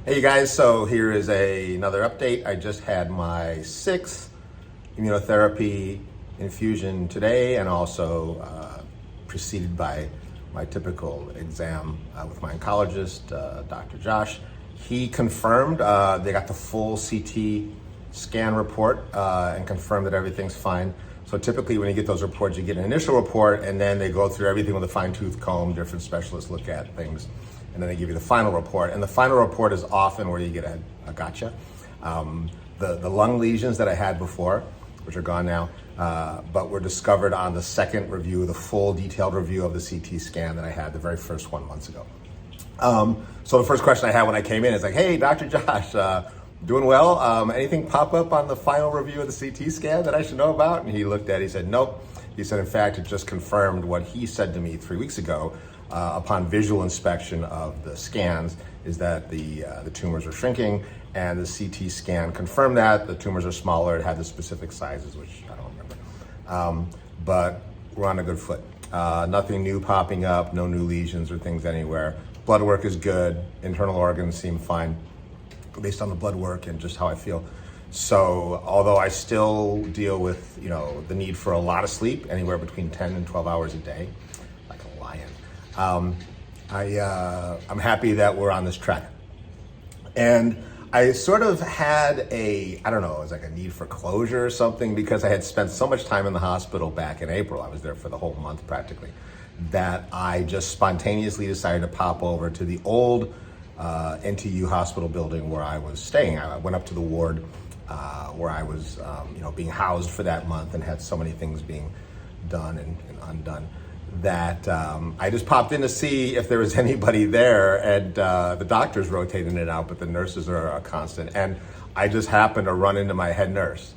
Hey you guys, so here is another update. I just had my 6th immunotherapy infusion today, and also preceded by my typical exam with my oncologist, Dr. Josh. He confirmed they got the full CT scan report and confirmed that everything's fine. So typically when you get those reports, you get an initial report and then they go through everything with a fine-tooth comb. Different specialists look at things and then they give you the final report. And the final report is often where you get a gotcha. The lung lesions that I had before, which are gone now, but were discovered on the second review, the full detailed review of the CT scan that I had, the very first one months ago. So the first question I had when I came in is like, hey, Dr. Josh, doing well? Anything pop up on the final review of the CT scan that I should know about? And he looked at it, he said, nope. He said, in fact, it just confirmed what he said to me 3 weeks ago upon visual inspection of the scans, is that the tumors are shrinking, and the CT scan confirmed that. The tumors are smaller. It had the specific sizes, which I don't remember. But we're on a good foot. Nothing new popping up, no new lesions or things anywhere. Blood work is good. Internal organs seem fine based on the blood work and just how I feel. So although I still deal with, the need for a lot of sleep, anywhere between 10 and 12 hours a day, like a lion, I'm happy that we're on this track. And I sort of had it was like a need for closure or something, because I had spent so much time in the hospital back in April. I was there for the whole month practically, that I just spontaneously decided to pop over to the old NTU hospital building where I was staying. I went up to the ward where I was being housed for that month, and had so many things being done and undone, that I just popped in to see if there was anybody there, and the doctors rotating in and out, but the nurses are a constant. And I just happened to run into my head nurse,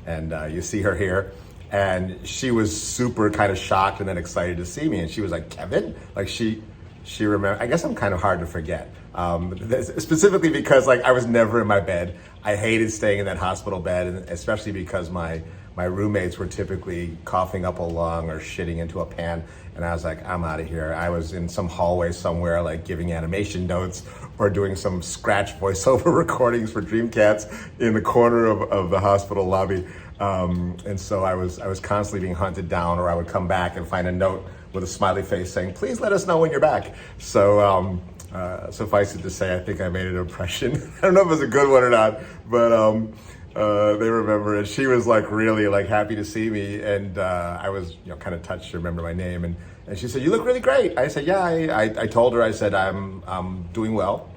and you see her here, and she was super kind of shocked and then excited to see me, and she was like, Kevin? Like she remembered. I guess I'm kind of hard to forget, specifically because I was never in my bed. I hated staying in that hospital bed, and especially because my roommates were typically coughing up a lung or shitting into a pan. And I was like, I'm out of here. I was in some hallway somewhere, giving animation notes or doing some scratch voiceover recordings for Dreamcats in the corner of the hospital lobby. And so I was constantly being hunted down, or I would come back and find a note with a smiley face saying, please let us know when you're back. So suffice it to say, I think I made an impression. I don't know if it was a good one or not, but they remember it. She was really happy to see me, and I was kind of touched to remember my name, and she said, you look really great. I said, yeah. I told her, I said, I'm doing well,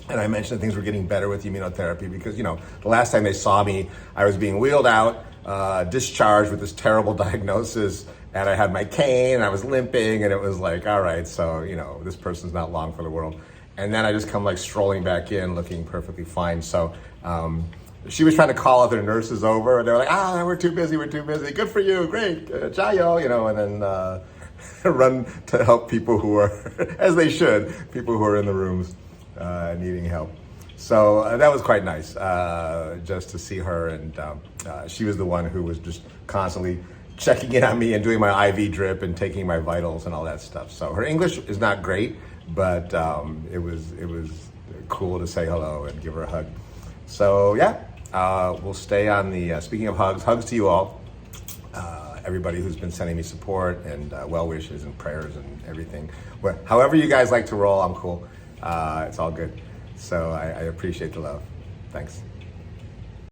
and I mentioned that things were getting better with immunotherapy, because the last time they saw me, I was being wheeled out, discharged with this terrible diagnosis, and I had my cane and I was limping, and it was like, all right, so this person's not long for the world. And then I just come strolling back in looking perfectly fine. So she was trying to call other nurses over, and they were like, we're too busy. Good for you, great, jayo, and then run to help people who are, as they should, people who are in the rooms needing help. So that was quite nice, just to see her, and she was the one who was just constantly checking in on me and doing my IV drip and taking my vitals and all that stuff. So her English is not great, but it was cool to say hello and give her a hug. So yeah, we'll stay on the, speaking of hugs to you all, everybody who's been sending me support and well wishes and prayers and everything. However you guys like to roll, I'm cool. It's all good. So I appreciate the love. Thanks.